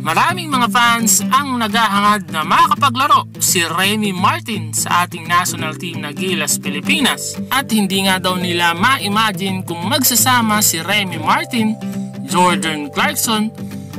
Maraming mga fans ang naghahangad na makapaglaro si Remy Martin sa ating national team na Gilas Pilipinas. At hindi nga daw nila ma-imagine kung magsasama si Remy Martin, Jordan Clarkson,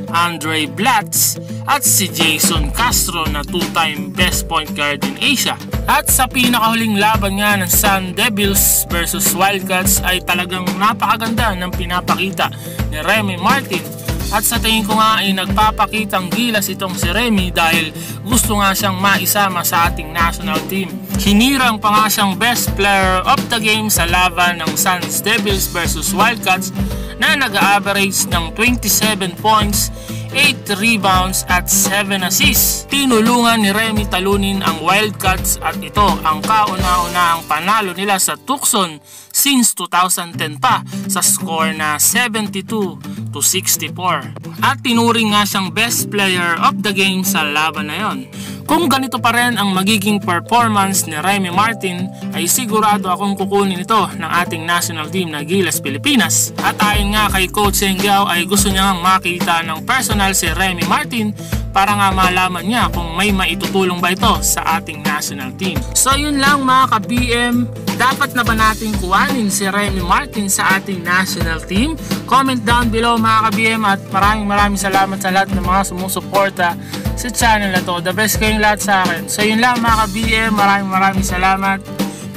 Andre Blatz at si Jason Castro na two-time best point guard in Asia. At sa pinakahuling laban nga ng Sun Devils versus Wildcats ay talagang napakaganda ng pinapakita ni Remy Martin. At sa tingin ko nga ay nagpapakitang gilas itong si Remy dahil gusto nga siyang maisama sa ating national team. Hinirang pa nga siyang best player of the game sa laban ng Suns Devils versus Wildcats na nag-average ng 27 points, 8 rebounds at 7 assists. Tinulungan ni Remy talunin ang Wildcats at ito ang kauna-unahang panalo nila sa Tucson since 2010 pa sa score na 72-64. At tinuring nga siyang best player of the game sa laban na yon. Kung ganito pa rin ang magiging performance ni Remy Martin ay sigurado akong kukunin ito ng ating national team na Gilas Pilipinas. At ayon nga kay Coach Sengiao ay gusto niya makita ng personal si Remy Martin para nga malaman niya kung may maitutulong ba ito sa ating national team. So yun lang mga ka-BM, dapat na ba natin kuhanin si Remy Martin sa ating national team? Comment down below mga ka-BM at maraming salamat sa lahat ng mga sumusuporta sa channel na to. The best kayong lahat sa akin. So yun lang mga ka-BM, maraming salamat.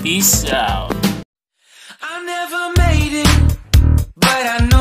Peace out. I never made it, but I know